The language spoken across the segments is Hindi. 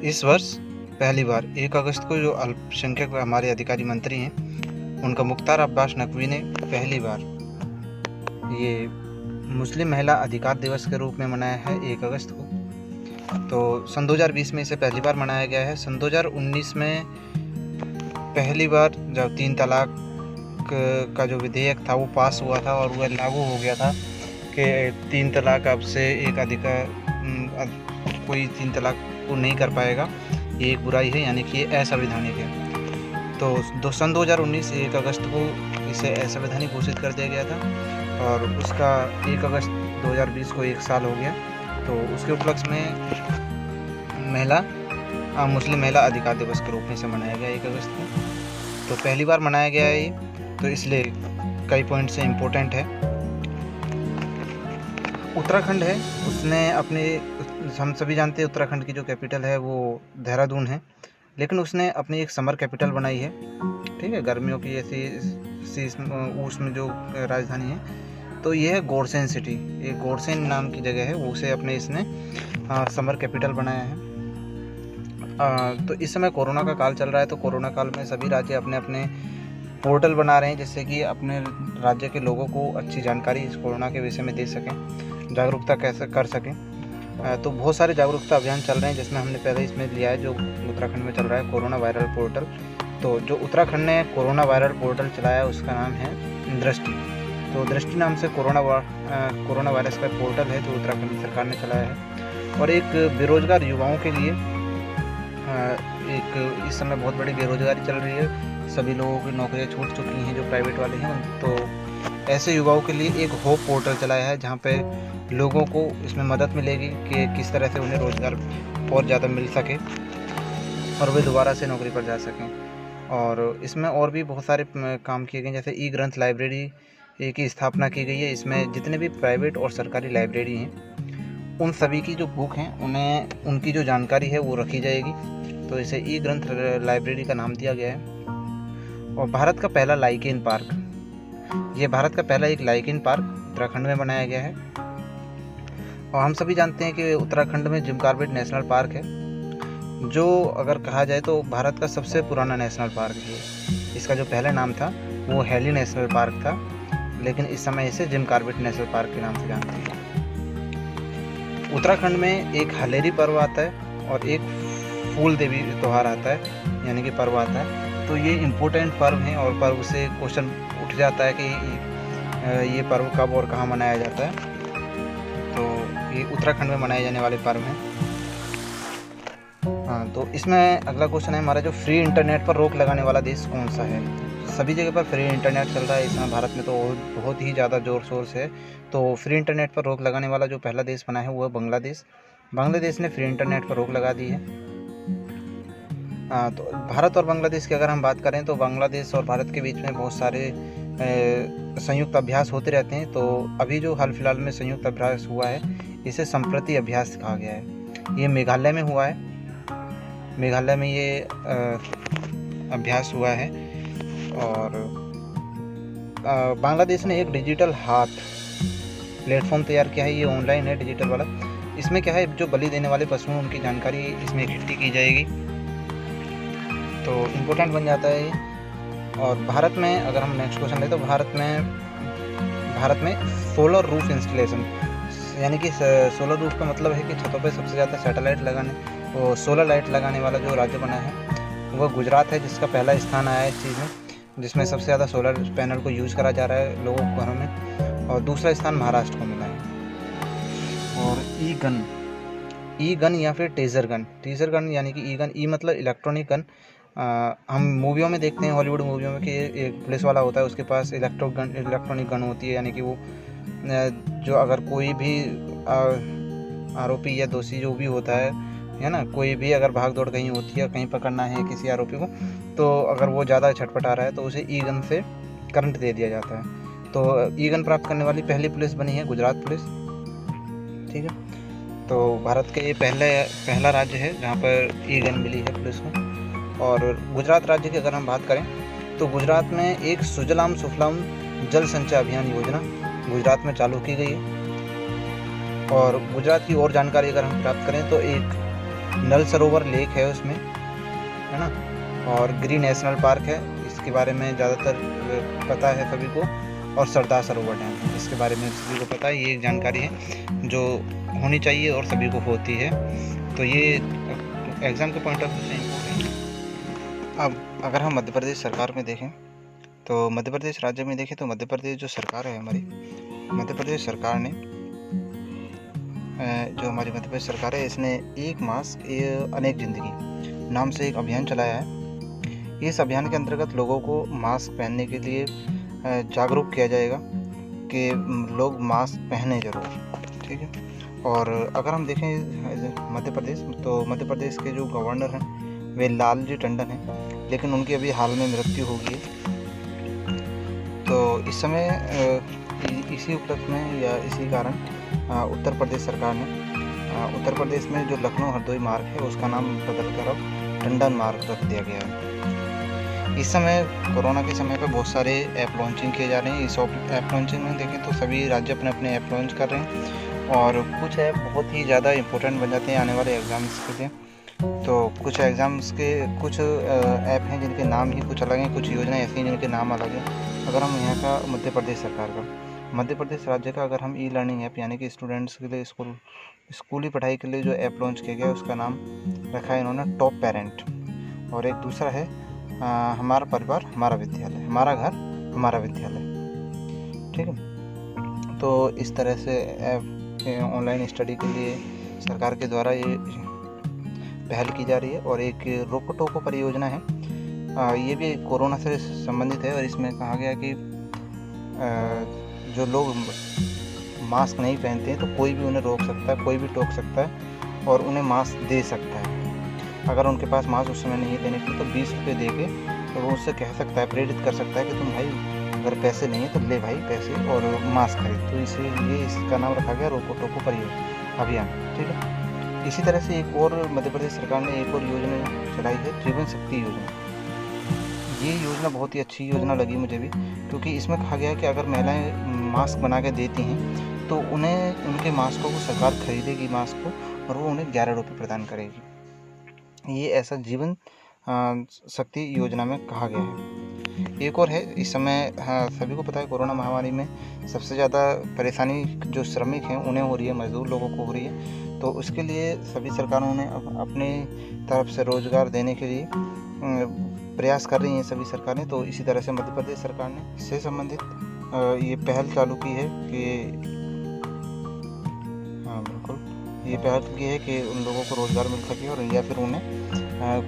इस वर्ष पहली बार 1 अगस्त को जो अल्पसंख्यक हमारे अधिकारी मंत्री हैं उनका मुख्तार अब्बास नकवी ने पहली बार ये मुस्लिम महिला अधिकार दिवस के रूप में मनाया है 1 अगस्त को। तो सन 2020 में इसे पहली बार मनाया गया है। सन 2019 में पहली बार जब 3 तलाक का जो विधेयक था वो पास हुआ था और वह लागू हो गया था कि 3 तलाक अब से एक अधिकार कोई 3 तलाक को नहीं कर पाएगा, ये एक बुराई है, यानी कि ये असंवैधानिक है। तो सन 2019 1 अगस्त को इसे असंवैधानिक घोषित कर दिया गया था और उसका 1 अगस्त 2020 को 1 साल हो गया। तो उसके उपलक्ष्य में मुस्लिम महिला अधिकार दिवस के रूप में इसे मनाया गया 1 अगस्त को। तो पहली बार मनाया गया है ये, तो इसलिए कई पॉइंट से इम्पोर्टेंट है। उत्तराखंड है, उसने अपने, हम सभी जानते हैं उत्तराखंड की जो कैपिटल है वो देहरादून है, लेकिन उसने अपनी एक समर कैपिटल बनाई है, ठीक है, गर्मियों की ऐसी उसमें जो राजधानी है, तो ये है गोरसेन सिटी। एक गोरसेन नाम की जगह है, वो उसे अपने इसने समर कैपिटल बनाया है। तो इस समय कोरोना का काल चल रहा है, तो कोरोना काल में सभी राज्य अपने अपने पोर्टल बना रहे हैं जिससे कि अपने राज्य के लोगों को अच्छी जानकारी इस कोरोना के विषय में दे सकें, जागरूकता कैसे कर सकें। तो बहुत सारे जागरूकता अभियान चल रहे हैं, जिसमें हमने पहले इसमें लिया है जो उत्तराखंड में चल रहा है कोरोना वायरल पोर्टल। तो जो उत्तराखंड ने कोरोना वायरल पोर्टल चलाया उसका नाम है दृष्टि। तो दृष्टि नाम से कोरोना वायरस का पोर्टल है जो उत्तराखंड सरकार ने चलाया है। और एक बेरोजगार युवाओं के लिए एक इस समय बहुत बड़ी बेरोजगारी चल रही है, सभी लोगों की नौकरियां छूट चुकी हैं जो प्राइवेट वाले हैं, तो ऐसे युवाओं के लिए एक होप पोर्टल चलाया है जहां पे लोगों को इसमें मदद मिलेगी कि किस तरह से उन्हें रोज़गार और ज़्यादा मिल सके और वे दोबारा से नौकरी पर जा सकें। और इसमें और भी बहुत सारे काम किए गए, जैसे ई ग्रंथ लाइब्रेरी की स्थापना की गई है। इसमें जितने भी प्राइवेट और सरकारी लाइब्रेरी हैं उन सभी की जो बुक हैं उन्हें उनकी जो जानकारी है वो रखी जाएगी, तो इसे ई ग्रंथ लाइब्रेरी का नाम दिया गया है। और भारत का पहला लाइकेन पार्क, ये भारत का पहला एक लाइकेन पार्क उत्तराखंड में बनाया गया है। और हम सभी जानते हैं कि उत्तराखंड में जिम कॉर्बेट नेशनल पार्क है, जो अगर कहा जाए तो भारत का सबसे पुराना नेशनल पार्क है। इसका जो पहला नाम था वो हेली नेशनल पार्क था, लेकिन इस समय इसे जिम कॉर्बेट नेशनल पार्क के नाम से जानते हैं। उत्तराखंड में एक हलेरी पर्व आता है और एक फूल देवी त्यौहार आता है, यानी कि पर्व आता है। तो ये इम्पोर्टेंट पर्व हैं और पर्व से क्वेश्चन उठ जाता है कि ये पर्व कब और कहाँ मनाया जाता है। तो ये उत्तराखंड में मनाए जाने वाले पर्व हैं। हाँ, तो इसमें अगला क्वेश्चन है हमारा, जो फ्री इंटरनेट पर रोक लगाने वाला देश कौन सा है। सभी जगह पर फ्री इंटरनेट चल रहा है इस समय, भारत में तो बहुत ही ज़्यादा ज़ोर शोर से है। तो फ्री इंटरनेट पर रोक लगाने वाला जो पहला देश बना है वो है बांग्लादेश। बांग्लादेश ने फ्री इंटरनेट पर रोक लगा दी है। तो भारत और बांग्लादेश की अगर हम बात करें तो बांग्लादेश और भारत के बीच में बहुत सारे संयुक्त अभ्यास होते रहते हैं। तो अभी जो हाल फिलहाल में संयुक्त अभ्यास हुआ है इसे संप्रति अभ्यास कहा गया है। ये मेघालय में हुआ है, मेघालय में ये अभ्यास हुआ है। और बांग्लादेश ने एक डिजिटल हाथ प्लेटफॉर्म तैयार किया है, ये ऑनलाइन है डिजिटल वाला। इसमें क्या है, जो बलि देने वाले पशु हैं उनकी जानकारी इसमें इकट्ठी की जाएगी, तो इम्पोर्टेंट बन जाता है ये। और भारत में अगर हम नेक्स्ट क्वेश्चन लें तो भारत में सोलर रूफ इंस्टॉलेशन, यानी कि सोलर रूफ का मतलब है कि छतों पे सबसे ज़्यादा सैटेलाइट लगाने और सोलर लाइट लगाने वाला जो राज्य बना है वह गुजरात है, जिसका पहला स्थान आया है इस चीज़ में, जिसमें सबसे ज़्यादा सोलर पैनल को यूज़ करा जा रहा है लोगों के घरों में। और दूसरा स्थान महाराष्ट्र को मिला है। और ई गन या फिर टेजर गन यानी कि ई गन, ई मतलब इलेक्ट्रॉनिक गन। हम मूवियों में देखते हैं, हॉलीवुड मूवियों में, कि एक पुलिस वाला होता है उसके पास इलेक्ट्रॉनिक गन होती है, यानी कि वो जो अगर कोई भी आरोपी या दोषी जो भी होता है ना, कोई भी अगर भाग दौड़ कहीं होती है, कहीं पकड़ना है किसी आरोपी को, तो अगर वो ज़्यादा छटपटा रहा है तो उसे ई गन से करंट दे दिया जाता है। तो ई गन प्राप्त करने वाली पहली पुलिस बनी है गुजरात पुलिस, ठीक है। तो भारत के ये पहला राज्य है जहाँ पर ई गन मिली है पुलिस को। और गुजरात राज्य की अगर हम बात करें तो गुजरात में एक सुजलाम सुफलाम जल संचय अभियान योजना गुजरात में चालू की गई है। और गुजरात की और जानकारी अगर हम प्राप्त करें तो एक नल सरोवर लेक है उसमें, है ना, और ग्रीन नेशनल पार्क है, इसके बारे में ज़्यादातर पता है सभी को, और सरदार सरोवर डैम, इसके बारे में सभी को पता है। ये एक जानकारी है जो होनी चाहिए और सभी को होती है, तो ये एग्ज़ाम के पॉइंट ऑफ व्यू से इम्पोर्टेंट। अब अगर हम मध्य प्रदेश सरकार में देखें, तो मध्य प्रदेश राज्य में देखें तो मध्य प्रदेश जो सरकार है हमारी, मध्य प्रदेश सरकार ने जो हमारी मध्य प्रदेश सरकार है, इसने एक मास्क अनेक जिंदगी नाम से एक अभियान चलाया है। इस अभियान के अंतर्गत लोगों को मास्क पहनने के लिए जागरूक किया जाएगा कि लोग मास्क पहने ज़रूर, ठीक है। और अगर हम देखें मध्य प्रदेश, तो मध्य प्रदेश के जो गवर्नर हैं वे लालजी टंडन हैं, लेकिन उनकी अभी हाल में मृत्यु हो गई है। तो इस समय इसी उपलक्ष्य में या इसी कारण उत्तर प्रदेश सरकार ने उत्तर प्रदेश में जो लखनऊ हरदोई मार्ग है उसका नाम बदलकर अब टंडन मार्ग रख दिया गया है। इस समय कोरोना के समय पर बहुत सारे ऐप लॉन्चिंग किए जा रहे हैं। इस ऐप लॉन्चिंग में देखें तो सभी राज्य अपने अपने ऐप लॉन्च कर रहे हैं, और कुछ ऐप बहुत ही ज़्यादा इम्पोर्टेंट बन जाते हैं आने वाले एग्ज़ाम्स के लिए। तो कुछ एग्ज़ाम्स के कुछ ऐप हैं जिनके नाम ही कुछ अलग हैं, कुछ योजनाएं ऐसी हैं जिनके नाम अलग हैं। अगर हम यहाँ का मध्य प्रदेश सरकार का, मध्य प्रदेश राज्य का अगर हम ई लर्निंग ऐप यानी कि स्टूडेंट्स के लिए स्कूली पढ़ाई के लिए जो ऐप लॉन्च किया गया उसका नाम रखा है इन्होंने टॉप पेरेंट, और एक दूसरा है हमारा परिवार हमारा विद्यालय, हमारा घर हमारा विद्यालय, ठीक है। तो इस तरह से ऐप ऑनलाइन स्टडी के लिए सरकार के द्वारा ये पहल की जा रही है। और एक रोको टोको परियोजना है, ये भी कोरोना से संबंधित है, और इसमें कहा गया कि जो लोग मास्क नहीं पहनते हैं तो कोई भी उन्हें रोक सकता है, कोई भी टोक सकता है और उन्हें मास्क दे सकता है। अगर उनके पास मास्क उस समय नहीं है देने के लिए तो 20 रुपये दे के तो वो उससे कह सकता है, प्रेरित कर सकता है कि तुम भाई अगर पैसे नहीं है तो ले भाई पैसे और मास्क खरीद। तो इसीलिए इसका नाम रखा गया रोको टोको परियोजना अभियान, ठीक है। इसी तरह से एक और मध्य प्रदेश सरकार ने एक और योजना चलाई है, जीवन शक्ति योजना। ये योजना बहुत ही अच्छी योजना लगी मुझे भी, क्योंकि इसमें कहा गया है कि अगर महिलाएं मास्क बना के देती हैं तो उन्हें उनके मास्क को सरकार खरीदेगी मास्क को, और वो उन्हें 11 रुपये प्रदान करेगी। ये ऐसा जीवन शक्ति योजना में कहा गया है। एक और है, इस समय सभी को पता है कोरोना महामारी में सबसे ज़्यादा परेशानी जो श्रमिक हैं उन्हें हो रही है, मजदूर लोगों को हो रही है। तो उसके लिए सभी सरकारों ने अपने तरफ से रोज़गार देने के लिए प्रयास कर रही हैं सभी सरकारें। तो इसी तरह से मध्य प्रदेश सरकार ने इससे संबंधित ये पहल चालू की है कि बिल्कुल ये पहल की है कि उन लोगों को रोज़गार मिल सके, और या फिर उन्हें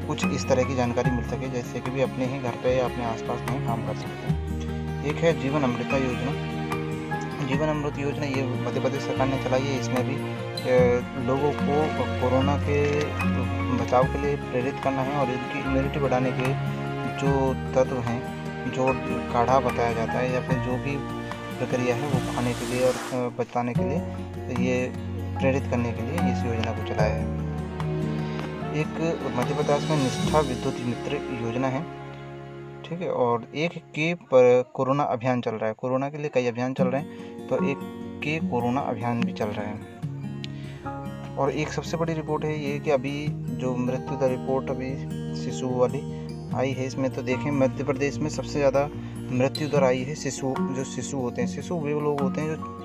कुछ इस तरह की जानकारी मिल सके जैसे कि भी अपने ही घर पे या अपने आसपास कहीं काम कर सकते हैं। एक है जीवन अमृता योजना। जीवन अमृत योजना ये मध्य प्रदेश सरकार ने चलाई है। इसमें भी लोगों को कोरोना के बचाव के लिए प्रेरित करना है, और इनकी इम्यूनिटी बढ़ाने के जो तत्व हैं, जो काढ़ा बताया जाता है या फिर जो भी प्रक्रिया है वो खाने के लिए और बचाने के लिए ये प्रेरित करने के लिए इस योजना को चलाया है। एक मध्य प्रदेश में निष्ठा विद्युत मित्र योजना है, ठीक है। और एक के पर कोरोना अभियान चल रहा है। कोरोना के लिए कई अभियान चल रहे हैं, तो एक के कोरोना अभियान भी चल रहा है। और एक सबसे बड़ी रिपोर्ट है ये कि अभी जो मृत्यु दर रिपोर्ट अभी शिशु वाली आई है, इसमें तो देखें मध्य प्रदेश में सबसे ज़्यादा मृत्यु दर आई है जो शिशु होते हैं। शिशु वे लोग होते हैं जो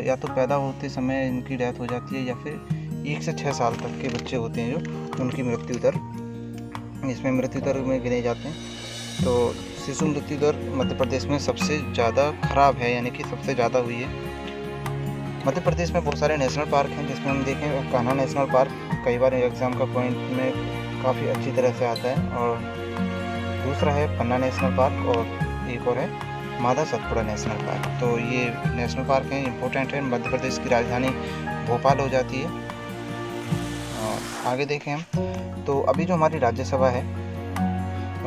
या तो पैदा होते समय इनकी डेथ हो जाती है, या फिर 1 से 6 साल तक के बच्चे होते हैं जो उनकी मृत्यु दर इसमें मृत्यु दर में गिने जाते हैं। तो शिशु मृत्यु दर मध्य प्रदेश में सबसे ज़्यादा खराब है, यानी कि सबसे ज़्यादा हुई है। मध्य प्रदेश में बहुत सारे नेशनल पार्क हैं, जिसमें हम देखें कान्हा नेशनल पार्क कई बार एग्ज़ाम का पॉइंट में काफ़ी अच्छी तरह से आता है, और दूसरा है पन्ना नेशनल पार्क, और एक और है मादा सतपुड़ा नेशनल पार्क। तो ये नेशनल पार्क हैं, इम्पोर्टेंट है। मध्य प्रदेश की राजधानी भोपाल हो जाती है। आगे देखें हम, तो अभी जो हमारी राज्यसभा है,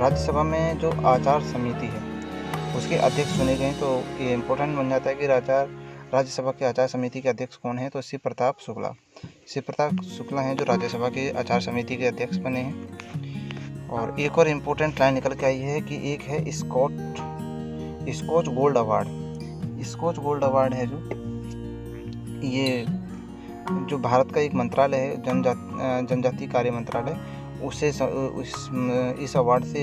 राज्यसभा में जो आचार समिति है उसके अध्यक्ष चुने गए। तो ये इम्पोर्टेंट बन जाता है कि राज्यसभा के आचार समिति के अध्यक्ष कौन है, तो शिव प्रताप शुक्ला हैं जो राज्यसभा के आचार समिति के अध्यक्ष बने हैं। और एक और इम्पोर्टेंट लाइन निकल के आई है कि एक है Skoch gold award. Skoch gold award है जो ये जो भारत का एक मंत्रालय है जनजातीय कार्य मंत्रालय, उसे इस अवार्ड से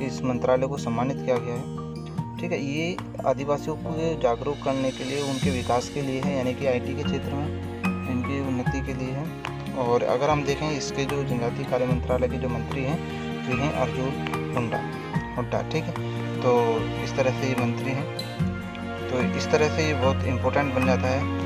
इस मंत्रालय को सम्मानित किया गया है। ठीक है, ये आदिवासियों को जागरूक करने के लिए, उनके विकास के लिए है, यानी कि आईटी के क्षेत्र में इनकी उन्नति के लिए है। और अगर हम देखें इसके जो जनजातीय कार्य मंत्रालय के जो मंत्री हैं तो ये हैं अर्जुन हुड्डा। ठीक है, तो इस तरह से ये मंत्री हैं। तो इस तरह से ये बहुत इम्पोर्टेंट बन जाता है